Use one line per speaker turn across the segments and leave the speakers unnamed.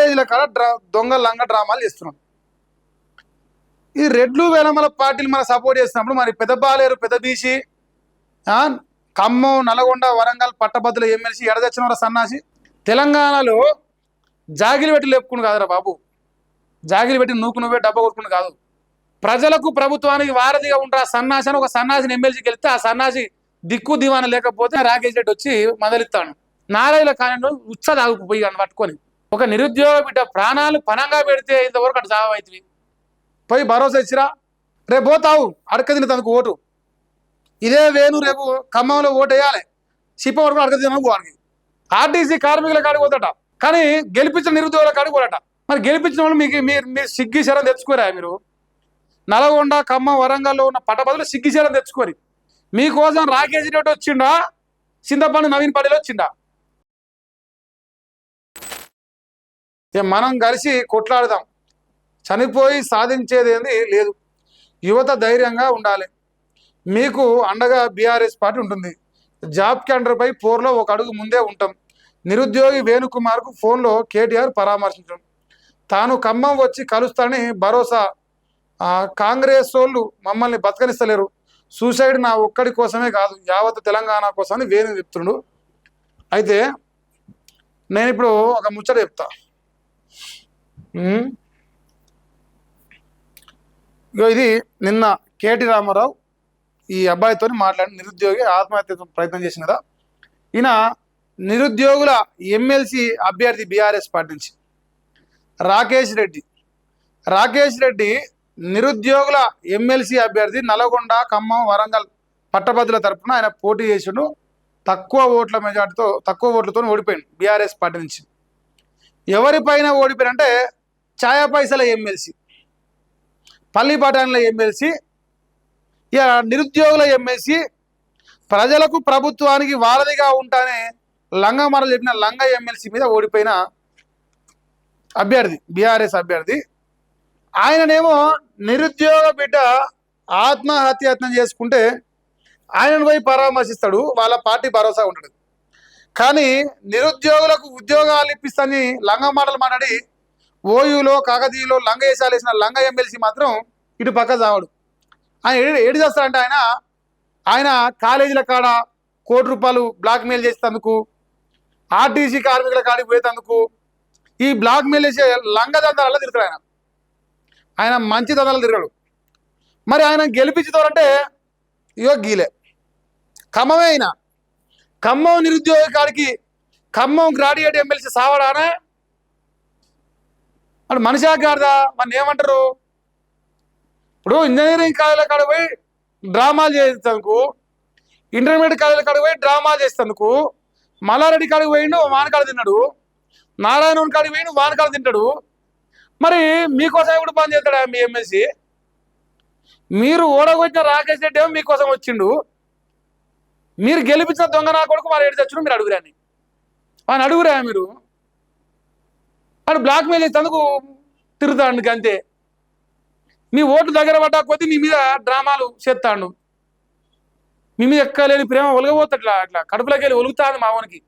కాలేజీల కాడ దొంగ లంగ డ్రామాలు చేస్తున్నాడు. ఈ రెడ్లు వేలమల పార్టీలు మన సపోర్ట్ చేస్తున్నప్పుడు మరి పెద్ద బాలేరు, పెద్ద బీసీ, ఖమ్మం, నల్గొండ, వరంగల్ పట్టభద్రుల ఎమ్మెల్సీ ఎడదచ్చిన సన్నాసి తెలంగాణలో జాగిలి పెట్టి లేపుకుని కాదురా బాబు, జాగిలి పెట్టి నువ్వే డబ్బా కొట్టుకుని కాదు. ప్రజలకు ప్రభుత్వానికి వారధిగా ఉంటారు. ఆ సన్నాసి అని ఒక సన్నాసిని ఎమ్మెల్సీకి వెళ్తే ఆ సన్నాసి దిక్కు దివాన లేకపోతే రాకేష్ రెడ్డి వచ్చి మొదలెత్తాను. నారాయణ కానీ ఉత్సాహపోయి పట్టుకొని ఒక నిరుద్యోగ బిడ్డ ప్రాణాలు పనంగా పెడితే ఇంతవరకు అటు జావ అవుతుంది. పోయి భరోసా ఇచ్చిరా, రేపు పోతావు అడకదిన తనకు ఓటు. ఇదే వేణు రేపు ఖమ్మంలో ఓటు వేయాలి, సిప్ప వరకు అడకదిన వాడికి. ఆర్టీసీ కార్మికుల కాడికి పోతాట, కానీ గెలిపించిన నిరుద్యోగుల కాడికి పోరాట. మరి గెలిపించిన వాళ్ళు మీరు సిగ్గిశరం తెచ్చుకోరా? మీరు నల్గొండ, ఖమ్మం, వరంగల్లో ఉన్న పట్టభద్రులు సిగ్గిశరం తెచ్చుకోరి. మీకోసం రాకేష్ రెడ్డి వచ్చిండా, చింతపండు నవీన్ పడేలు వచ్చిండా? మనం కలిసి కొట్లాడదాం. చనిపోయి సాధించేది లేదు. యువత ధైర్యంగా ఉండాలి. మీకు అండగా బీఆర్ఎస్ పార్టీ ఉంటుంది. జాబ్ క్యాలెండర్పై పోర్లో ఒక అడుగు ముందే ఉంటాం. నిరుద్యోగి వేణుకుమార్కు ఫోన్లో కేటీఆర్ పరామర్శించడం, తాను ఖమ్మం వచ్చి కలుస్తానని భరోసా. కాంగ్రెస్ వాళ్ళు మమ్మల్ని బతకనిస్తలేరు. సూసైడ్ నా ఒక్కడి కోసమే కాదు, యావత్ తెలంగాణ కోసమని వేణు చెప్తుండు. అయితే నేను ఇప్పుడు ఒక ముచ్చట చెప్తా. ఇది నిన్న కేటీ రామారావు ఈ అబ్బాయితో మాట్లాడి నిరుద్యోగి ఆత్మహత్య ప్రయత్నం చేసిన కదా. ఈయన నిరుద్యోగుల ఎమ్మెల్సీ అభ్యర్థి బీఆర్ఎస్ పార్టీ నుంచి రాకేష్ రెడ్డి నిరుద్యోగుల ఎమ్మెల్సీ అభ్యర్థి నల్గొండ, ఖమ్మం, వరంగల్ పట్టభద్రుల తరఫున ఆయన పోటీ చేసిండు. తక్కువ ఓట్లతో ఓడిపోయింది బీఆర్ఎస్ పార్టీ నుంచి. ఎవరిపైన ఓడిపోయినంటే ఛాయా పైసల ఎమ్మెల్సీ, పల్లి పటాన్ల ఎమ్మెల్సీ, ఇక నిరుద్యోగుల ఎమ్మెల్సీ, ప్రజలకు ప్రభుత్వానికి వారధిగా ఉంటానే లంగ మరలు చెప్పిన లంగ ఎమ్మెల్సీ మీద ఓడిపోయిన అభ్యర్థి బీఆర్ఎస్ అభ్యర్థి. ఆయననేమో నిరుద్యోగ బిడ్డ ఆత్మహత్యయత్నం చేసుకుంటే ఆయనను పోయి పరామర్శిస్తాడు, వాళ్ళ పార్టీ భరోసా ఉంటాడు. కానీ నిరుద్యోగులకు ఉద్యోగాలు ఇప్పిస్తాని లంగ మాటలు మాట్లాడి ఓయూలో, కాకతీయలో లంగ వేసాలు వేసిన లంగ ఎమ్మెల్సీ మాత్రం ఇటు పక్క చావడు. ఆయన ఏడు చేస్తాడంటే ఆయన కాలేజీల కాడ ₹1 బ్లాక్మెయిల్ చేసేందుకు, ఆర్టీసీ కార్మికుల కాడికి పోయేందుకు ఈ బ్లాక్మెయిల్ చేసే లంగ దందాలలో తిరుగుతాడు. ఆయన మంచి దందాలు తిరగడు. మరి ఆయన గెలిపించుతారంటే ఇగో గీలే ఖమ్మమే. అయినా ఖమ్మం నిరుద్యోగ కాడికి ఖమ్మం గ్రాడ్యుయేట్ ఎమ్మెల్సీ సావడానే అటు మనిషా కాడదా? మన ఏమంటారు? ఇప్పుడు ఇంజనీరింగ్ కాలేజీల కాడ పోయి డ్రామాలు చేసేందుకు, ఇంటర్మీడియట్ కాలేజీల కాడికి పోయి డ్రామాలు చేసేందుకు, మల్లారెడ్డి కాడికి పోయిండు వానకాడ తిన్నాడు, నారాయణ కాడికి పోయిండు వానకాడ తింటాడు. మరి మీకోసం ఎప్పుడు పని చేస్తాడా మీ ఎమ్మెల్సీ? మీరు ఓడగొచ్చిన రాకేష్ రెడ్డి ఏమో మీకోసం వచ్చిండు. మీరు గెలిపించిన దొంగ నా కొడుకు మరి ఏడు తెచ్చుడు మీరు అడుగురాని వాని అడుగురా. మీరు వాడు బ్లాక్మెయిల్ చేసేందుకు తిరుగుతాడు అంతే. మీ ఓటు దగ్గర పడ్డా కొద్దీ మీ మీద డ్రామాలు చేస్తాడు. మీ మీద ఎక్కలేని ప్రేమ ఒలగబోతట్లా, అట్లా కడుపులోకి వెళ్ళి ఒలుగుతాడు మా వానికి.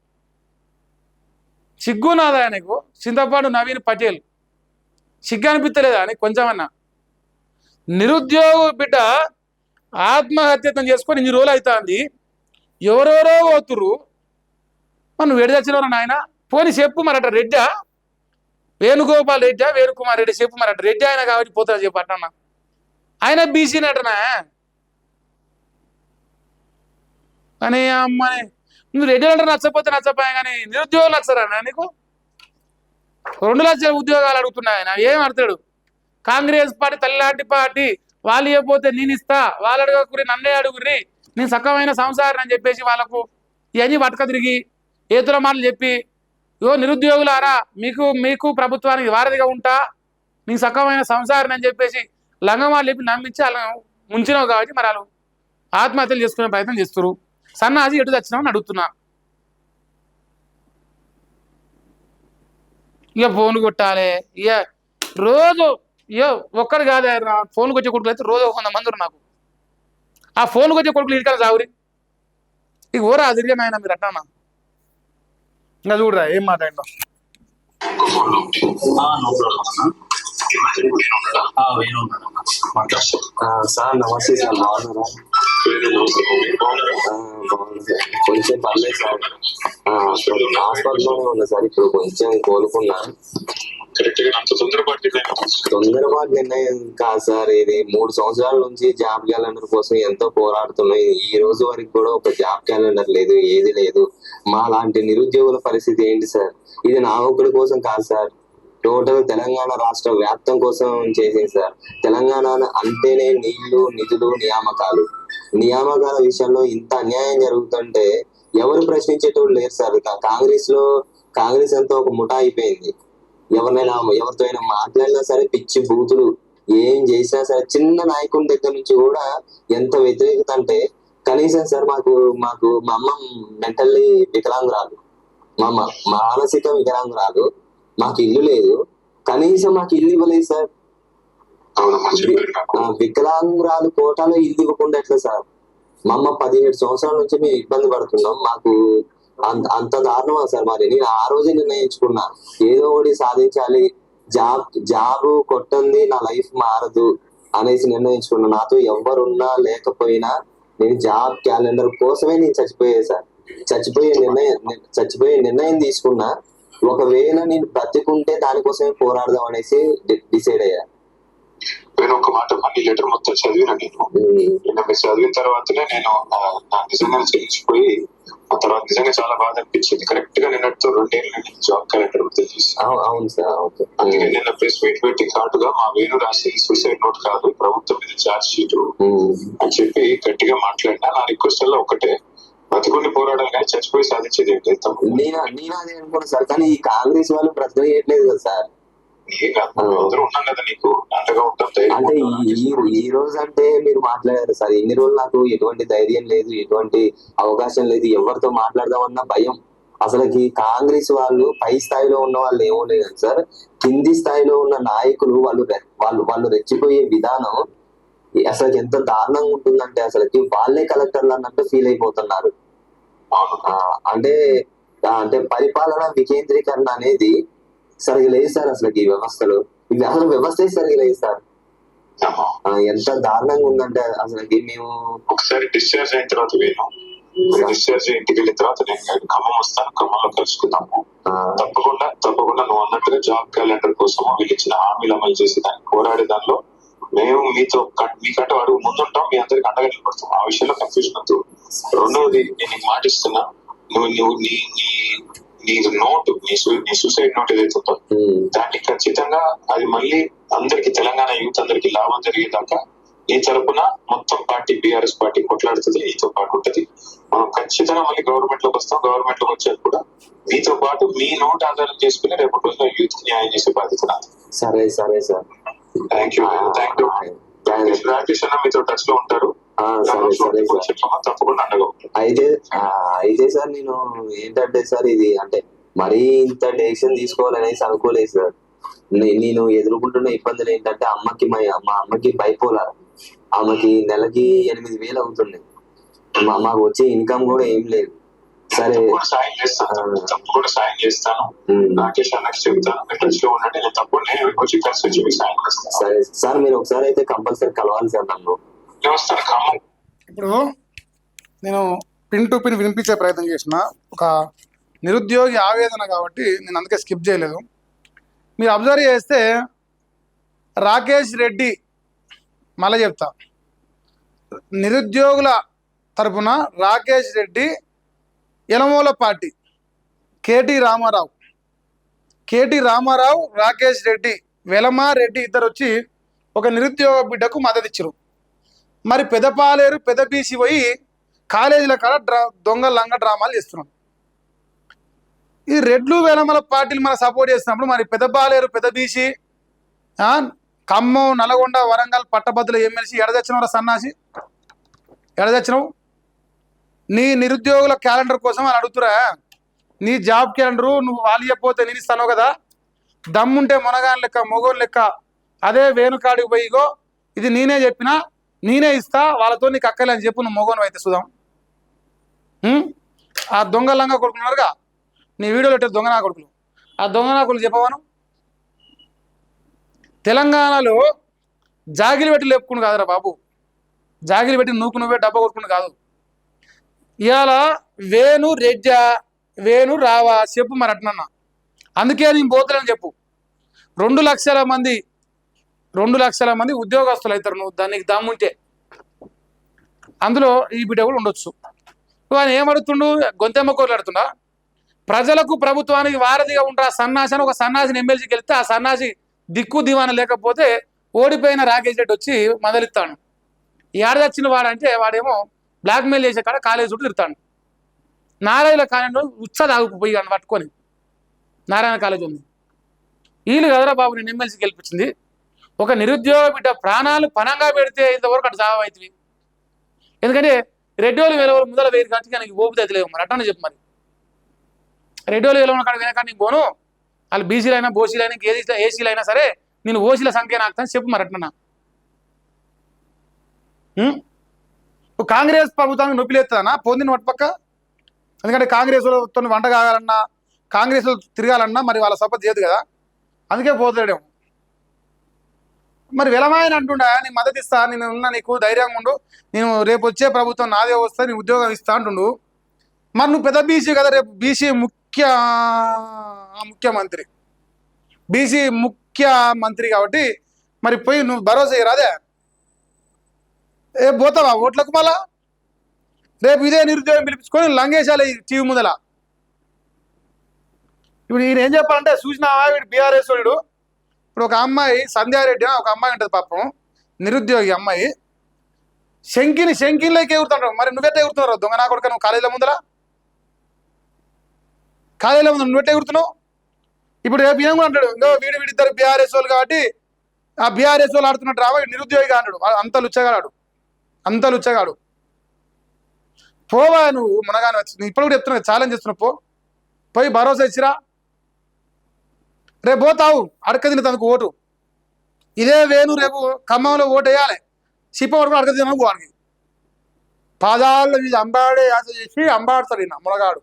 సిగ్గు నాదా నీకు? చింతపాడు నవీన్ పటేల్ సిగ్గు అనిపించలేదా నీకు కొంచెమన్నా? నిరుద్యోగ బిడ్డ ఆత్మహత్యతం చేసుకొని ఇన్ని రోజులు అవుతుంది, ఎవరెవరో పోతురు, మనం వెడిదచ్చినవరా నాయన? పోని చెప్పు మరట రెడ్డా, వేణుగోపాల్ రెడ్డా, వేణుకుమార్ రెడ్డి చెప్పు మరట. రెడ్డి ఆయన కాబట్టి పోతాడు చెప్పు అట్టన్నా. ఆయన బీసీనటనా అని అమ్మని. నువ్వు రెడ్డి అంటే నచ్చపోతే నచ్చపోయా, కానీ నిరుద్యోగులు నచ్చరా నీకు? 2 లక్షల ఉద్యోగాలు అడుగుతున్నా ఆయన, ఏం అడతాడు? కాంగ్రెస్ పార్టీ తల్లిలాంటి పార్టీ, వాళ్ళు ఇవ్వకపోతే నేను ఇస్తా, వాళ్ళు అడగకురి నన్నే అడుగురి, నేను సక్కమైన సంసారం అని చెప్పేసి వాళ్ళకు ఇవన్నీ పట్టుక తిరిగి ఏతుల మాటలు చెప్పి, నిరుద్యోగులారా మీకు ప్రభుత్వానికి వారధిగా ఉంటా, నీకు సక్కమైన సంసారం అని చెప్పేసి లంగమాలు చెప్పి నమ్మించి వాళ్ళని ముంచినావు. కాబట్టి మరి వాళ్ళు ఆత్మహత్యలు చేసుకునే ప్రయత్నం చేస్తారు. సన్నాసి ఎటు తెచ్చినామని అడుగుతున్నా. ఇక ఫోన్ కొట్టాలి, ఇక రోజు ఒక్కరు కాదే, ఫోన్కి వచ్చే కొడుకులు అయితే రోజు 100 మంది నాకు. ఆ ఫోన్కి వచ్చే కొడుకులు ఇంటికాల సాగురి. ఇక ఓరా తిరిగా నాయన మీరు అట్టా. ఇంకా చూడరా ఏం మాట ఏంటో.
నో ప్రాబ్లం అన్న. వేణు ఉన్నాడు
సార్ నమస్తే సార్, బాగున్నారా? బాగుంది సార్, కొంచెం పర్లేదు సార్. హాస్పిటల్లోనే ఉన్నా సార్, ఇప్పుడు కొంచెం కోలుకున్నా. తొందరపాటు నిర్ణయం కాదు సార్, ఇది 3 సంవత్సరాల నుంచి జాబ్ క్యాలెండర్ కోసం ఎంతో పోరాడుతున్నాయి. ఈ రోజు వరకు కూడా ఒక జాబ్ క్యాలెండర్ లేదు, ఏది లేదు. మా లాంటి నిరుద్యోగుల పరిస్థితి ఏంటి సార్? ఇది నా ఒక్కడి కోసం కాదు సార్, టోటల్ తెలంగాణ రాష్ట్ర వ్యాప్తం కోసం చేసింది సార్. తెలంగాణ అంటేనే నీళ్లు, నిధులు, నియామకాల విషయంలో ఇంత అన్యాయం జరుగుతుంటే ఎవరు ప్రశ్నించేటోళ్ళు లేరు సార్. కాంగ్రెస్ అంతా ఒక ముఠా అయిపోయింది. ఎవరితో అయినా మాట్లాడినా సరే పిచ్చి బూతులు, ఏం చేసినా సరే. చిన్న నాయకుడి దగ్గర నుంచి కూడా ఎంత వ్యతిరేకత అంటే, కనీసం సార్ మాకు మా అమ్మ మెంటల్లీ వికలాంగురాలు, మా అమ్మ మానసిక వికలాంగురాలు, మాకు ఇల్లు లేదు, కనీసం మాకు ఇల్లు ఇవ్వలేదు సార్. వికలాంగురాలు కోటాలో ఇల్లు ఇవ్వకుండా ఎట్లా సార్? మా అమ్మ 17 సంవత్సరాల నుంచి మేము ఇబ్బంది పడుతున్నాం. మాకు అంత దారుణమా సార్? మరి నేను ఆ రోజే నిర్ణయించుకున్నా, ఏదో ఒకటి సాధించాలి, జాబ్ కొట్టంది నా లైఫ్ మారదు అనేసి నిర్ణయించుకున్నా. నాతో ఎవరున్నా లేకపోయినా నేను జాబ్ క్యాలెండర్ కోసమే నేను చచ్చిపోయే నిర్ణయం తీసుకున్నా. ఒకవేళ నేను బ్రతికుంటే దానికోసమే పోరాడదాం అనేసి డిసైడ్ అయ్యా.
నేను ఒక మాట మళ్ళీ లెటర్ మొత్తం చదివిన. నేను మీరు చదివిన తర్వాతనే నేను నిజంగా చెల్లించిపోయి, ఆ తర్వాత నిజంగా చాలా బాధ అనిపించింది. కరెక్ట్ గా నిన్నటితో 2 ఏళ్ళ నుంచి జాబ్ క్యాలెండర్
అవును సార్.
అందుకే నిన్న ప్రెస్ మీట్ పెట్టి ఘాటుగా మా వేణు రాసి సూసైడ్ నోట్ కాదు, ప్రభుత్వం మీద ఛార్జ్ షీట్ అని చెప్పి గట్టిగా మాట్లాడినా. నా రిక్వెస్ట్ వల్ల ఒకటే, బతికుండి పోరాడాలి కానీ చచ్చిపోయి సాధించేది ఏంటి?
నేను అదే అనుకున్నా సార్, కానీ ఈ కాంగ్రెస్ వాళ్ళు బ్రతకనియట్లేదు కదా సార్. అంటే ఈ రోజు అంటే మీరు మాట్లాడారు సార్, ఇన్ని రోజులు నాకు ఎటువంటి ధైర్యం లేదు, ఎటువంటి అవకాశం లేదు, ఎవరితో మాట్లాడదామన్న భయం. అసలుకి కాంగ్రెస్ వాళ్ళు పై స్థాయిలో ఉన్న వాళ్ళు ఏమో లేదు సార్, కింది స్థాయిలో ఉన్న నాయకులు వాళ్ళు రెచ్చిపోయే విధానం అసలు ఎంత దారుణంగా ఉంటుందంటే, అసలుకి వాళ్ళే కలెక్టర్లు అన్నట్టు ఫీల్ అయిపోతున్నారు. అంటే పరిపాలన వికేంద్రీకరణ అనేది సరిగా లేదు సార్. అసలు ఈ వ్యవస్థలో అసలు వ్యవస్థ సరిగా లేదు సార్. ఎంత దారుణంగా ఉందంటే అసలుకి మేము
ఒకసారి డిశ్చార్జ్ అయిన తర్వాత డిశ్చార్జ్ ఇంటికి వెళ్ళిన తర్వాత నేను ఖమ్మం వస్తాను, ఖమ్మంలో కలుసుకుందాము. తప్పకుండా నువ్వు అన్నట్టుగా జాబ్ క్యాలెండర్ కోసం వీళ్ళు ఇచ్చిన హామీలు అమలు చేసి దాన్ని పోరాడే దానిలో మేము మీకంటే అడుగు ముందుంటాం, మీ అందరికి అండగా నిలబడతాం. ఆ విషయంలో కన్ఫ్యూజన్ వద్దు. రెండవది, నేను నీకు మాటిస్తున్నా, నువ్వు నీ నోటు, నీ సూసైడ్ నోట్ ఏదైతే ఉందో దాన్ని ఖచ్చితంగా అది మళ్ళీ అందరికి, తెలంగాణ యూత్ అందరికి లాభం జరిగేదాకా నీ తరపున మొత్తం పార్టీ, బీఆర్ఎస్ పార్టీ కొట్లాడుతుంది, నీతో పాటు ఉంటుంది. మనం ఖచ్చితంగా మళ్ళీ గవర్నమెంట్ లోకి వస్తాం. గవర్నమెంట్ లోకి వచ్చాక కూడా మీతో పాటు మీ నోట్ ఆధారం చేసుకుని రేపటి రోజున యూత్ న్యాయం చేసే బాధ్యత నాది.
సరే సార్,
థ్యాంక్ యూ. రాకేష్ అన్న మీతో టచ్ లో ఉంటారు. తప్పకుండా అండగా.
అయితే సార్ నేను ఏంటంటే సార్, ఇది అంటే మరీ ఇంత డెసిషన్ తీసుకోవాలనేసి అనుకోలేదు సార్. నేను ఎదుర్కొంటున్న ఇబ్బందులు ఏంటంటే, మా అమ్మకి బైపోలార్, ఆమెకి నెలకి 8,000 అవుతుంది. మాకు వచ్చే ఇన్కమ్ కూడా ఏం లేదు. సరే
తప్పకుండా సాయం చేస్తాను. రాకేష్ అన్నకి చెప్తాను, టచ్ లో ఉండండి. నేను తప్పకుండా వచ్చి కలిసి వచ్చి మీకు సాయం చేస్తాను.
సరే సార్, మీరు ఒకసారి అయితే కంపల్సరీ కలవాలి సార్ నన్ను.
ఇప్పుడు నేను పిన్ టు పిన్ వినిపించే ప్రయత్నం చేసిన, ఒక నిరుద్యోగి ఆవేదన కాబట్టి నేను అందుకే స్కిప్ చేయలేదు. మీరు అబ్జర్వ్ చేస్తే రాకేష్ రెడ్డి, మళ్ళీ చెప్తా, నిరుద్యోగుల తరఫున రాకేష్ రెడ్డి, యలమూల పార్టీ కేటీ రామారావు, రాకేష్ రెడ్డి, వెలమారెడ్డి ఇద్దరు వచ్చి ఒక నిరుద్యోగ బిడ్డకు మద్దతు ఇచ్చారు. మరి పెదపాలేరు, పెద్ద బీసీ పోయి కాలేజీల కాడ దొంగ లంగ డ్రామాలు చేస్తున్నాడు. ఈ రెడ్లు వెలమల పార్టీలు మనం సపోర్ట్ చేస్తున్నప్పుడు మరి పెదపాలేరు, పెద్ద బీసీ, ఖమ్మం, నల్గొండ, వరంగల్ పట్టభద్రుల ఎమ్మెల్సీ ఎడదచ్చినవు సన్నాసి, ఎడదచ్చినవు? నీ నిరుద్యోగుల క్యాలెండర్ కోసం అని అడుగుతురా? నీ జాబ్ క్యాలెండరు నువ్వు వాళ్ళు చెప్పితే నేను ఇస్తాను కదా, దమ్ముంటే మునగాని లెక్క, మొగోని లెక్క అదే వేణుకాడికి పోయిగో, ఇది నేనే చెప్పినా, నేనే ఇస్తా, వాళ్ళతో నీకు అక్కలే అని చెప్పు. నువ్వు మొగోను అయితే సుధాం. ఆ దొంగ లంగా కొడుకున్నారుగా నీ వీడియోలో పెట్టే దొంగ నా కొడుకులు, ఆ దొంగ నాకులు చెప్పవను. తెలంగాణలో జాగిలి పెట్టి లేపుకుని కాదురా బాబు, జాగిలి పెట్టి నువ్వే డబ్బా కొట్టుకుని కాదు. ఇవాళ వేణు రెడ్డా వేణు రావా చెప్పు మరి అట్నన్నా. అందుకే నేను పోతున్నాను చెప్పు. 2 లక్షల మంది ఉద్యోగస్తులు అవుతారు. నువ్వు దానికి దమ్ముంటే అందులో ఈ బిడ్డ కూడా ఉండొచ్చు. నువ్వు ఆయన ఏమడుతుండు, గొంతెమ్మ కోట్లాడుతుండా? ప్రజలకు ప్రభుత్వానికి వారధిగా ఉంటా సన్నాసి అని ఒక సన్నాసిని ఎమ్మెల్సీకి వెళ్తే ఆ సన్నాసి దిక్కు దివాన లేకపోతే ఓడిపోయిన రాకేష్ రెడ్డి వచ్చి మొదలెత్తాడు. ఏడదచ్చిన వాడంటే వాడేమో బ్లాక్మెయిల్ చేసే కాడ కాలేజ్ చుట్టూ తిరుగుతాడు. నారాయణ కాలేజీలో ఉత్సాహపోయి పట్టుకొని నారాయణ కాలేజ్ ఉంది. వీళ్ళు కదరా బాబు నేను ఎమ్మెల్సీకి గెలిపించింది. ఒక నిరుద్యోగ బిడ్డ ప్రాణాలు పణంగా పెడితే ఇంతవరకు అటు చావు అవుతుంది. ఎందుకంటే రెడ్డి వాళ్ళు వేరే ముందర వేరు కాబట్టి నాకు ఓపిక తెలియదు. మరి అట్టనే చెప్పు. మరి రెడ్డి వాళ్ళు వేరే కాడ వెనక నీకు పోను, వాళ్ళు బీసీలు అయినా బోసీలు అయినా ఏసీలు అయినా సరే నేను ఓసీల సంఖ్య నాకుతాను చెప్పు. మరి అట్టన్నా కాంగ్రెస్ ప్రభుత్వానికి నొప్పిలేస్తుందన్నా పొందిన పక్క. ఎందుకంటే కాంగ్రెస్ వాళ్ళతో వంట కాగాలన్నా కాంగ్రెస్ తిరగాలన్నా మరి వాళ్ళ సపోర్ట్ చేయదు కదా, అందుకే పోతాడేమో. మరి వెలమాయని అంటుండా నేను మద్దతు ఇస్తా, నేను ఉన్నా, నీకు ధైర్యంగా ఉండు, నేను రేపు వచ్చే ప్రభుత్వం నాదే వస్తా, నీ ఉద్యోగం ఇస్తా అంటుండు. మరి నువ్వు పెద్ద బీసీ కదా, రేపు బీసీ ముఖ్యమంత్రి బీసీ ముఖ్యమంత్రి కాబట్టి మరి పోయి నువ్వు భరోసా ఇరాదే పోతావా ఓట్లకు? మళ్ళా రేపు ఇదే నిరుద్యోగం పిలిపించుకొని లంగేశాలి టీవీ ముందల. ఇప్పుడు ఈయన ఏం చెప్పాలంటే చూసినావా వీడు బీఆర్ఎస్ వాడు. ఇప్పుడు ఒక అమ్మాయి సంధ్యారెడ్డి ఒక అమ్మాయి ఉంటుంది పాపం, నిరుద్యోగి అమ్మాయి, శంకిన్లోకి ఎగురుతుంటావు. మరి నువ్వెట్టే ఎగురుతున్నావు దొంగ నా కొడుక? నువ్వు కాలేజీల ముందర నువ్వెట్టే ఎగురుతున్నావు? ఇప్పుడు రేపు ఏం కూడా అంటాడు, ఇంకో వీడిద్దరు బీఆర్ఎస్ వాళ్ళు కాబట్టి ఆ బీఆర్ఎస్ వాళ్ళు ఆడుతున్నట్టు రావా నిరుద్యోగిగా అంటాడు. అంత లుచ్చగాడు. పోవా నువ్వు మునగానే వచ్చి ఇప్పుడు కూడా చెప్తున్నా, ఛాలెంజ్ చేస్తున్నావు. పోయి భరోసా ఇచ్చిరా, రేపు పోతావు అడక తినేందుకు ఓటు. ఇదే వేణు రేపు ఖమ్మంలో ఓటు వేయాలి, సిప్ప వరకు అడక తినకు వాడికి పాదాల మీద అంబాడే యాస చేసి అంబాడుతాడు. ఈయన మునగాడు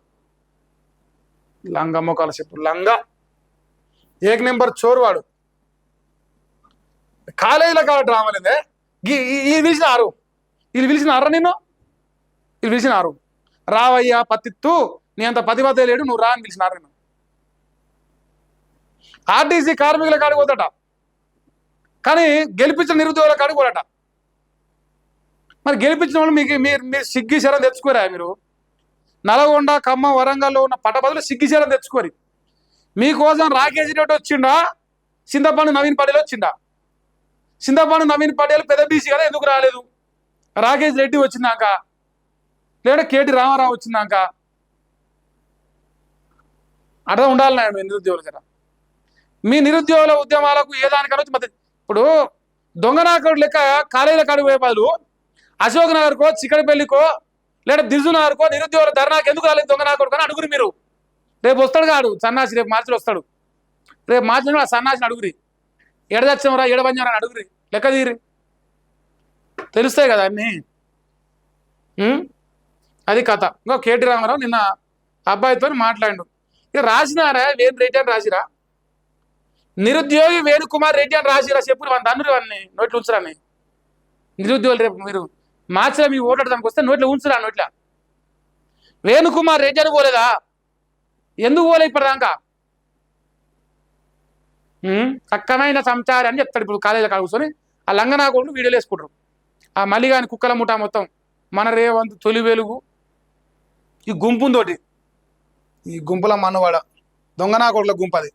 లంగ మొక్కల చెప్పు లంగ ఏక నెంబర్ చోరు వాడు. కాలేజీలో కావాలి డ్రామాలేదే వీళ్ళు పిలిచినారా నిన్ను? వీళ్ళు పిలిచినారు, రావయ్యా పత్తిత్తు నీ అంత పతిపతే లేడు నువ్వు రా అని పిలిచినారు నిన్ను. ఆర్టీసీ కార్మికుల కాడికి పోతాట, కానీ గెలిపించిన నిరుద్యోగుల కాడికి పోరాట. మరి గెలిపించిన వాళ్ళు మీరు సిగ్గి శరం తెచ్చుకోరా? మీరు నల్గొండ ఖమ్మం వరంగల్లో ఉన్న పట్టభద్రులు సిగ్గి శరం తెచ్చుకోరి. మీకోసం రాకేష్ రెడ్డి వచ్చిండా, చింతపండు నవీన్ పటేల్ వచ్చిండా? చింతపండు నవీన్ పటేల్ పెద్ద బీసీ కదా, ఎందుకు రాలేదు? రాకేష్ రెడ్డి వచ్చిందాక లేదా కేటీ రామారావు వచ్చిందాక అట్లా ఉండాలి నాయుడు నిరుద్యోగులు కదా. మీ నిరుద్యోగుల ఉద్యమాలకు ఏదానికన్నా వచ్చి మద్దతు. ఇప్పుడు దొంగనాకడు లెక్క కాలేజీల కాడికి పోయే బదులు అశోక్ నగర్కో చిక్కడపల్లికో లేదా దిల్సునగర్కో నిరుద్యోగుల ధర్నాకు ఎందుకు రాలేదు దొంగనాకడు కానీ అడుగురి. మీరు రేపు వస్తాడు కాడు సన్నాసి, రేపు మార్చిలో వస్తాడు, రేపు మార్చిలో ఆ సన్నాసిని అడుగురి, ఎడదచ్చమరా ఎడబంజరా అని అడుగురి, లెక్క తీరి తెలుస్తాయి కదా అన్నీ. అది కథ. ఇంకో కేటీ రామారావు నిన్న అబ్బాయితో మాట్లాడు, ఇక రాసినారా వేణు రెడ్డి అని రాసిరా, నిరుద్యోగి వేణుకుమార్ రెడ్డి అని రాసిరా చెప్పు. తండ్రి వాడిని నోట్లు ఉంచురాని. నిరుద్యోగులు రేపు మీరు మార్చిలో మీ ఓటాడడానికి వస్తే నోట్లో ఉంచురా, నోట్ల వేణుకుమార్ రెడ్డి అని పోలేదా? ఎందుకు పోలే ఇప్పటిదాకా? చక్కనైన సంచారి అని చెప్తాడు. ఇప్పుడు కాలేజీలో కూర్చొని ఆ లంగనాకోళ్ళు వీడియోలు వేసుకుంటారు. ఆ మల్లిగాని కుక్కల ముఠా మొత్తం మన రేవంత్ తొలి వెలుగు ఈ గుంపుతోటి, ఈ గుంపుల మనవాడ దొంగనాకోట్ల గుంపు అది.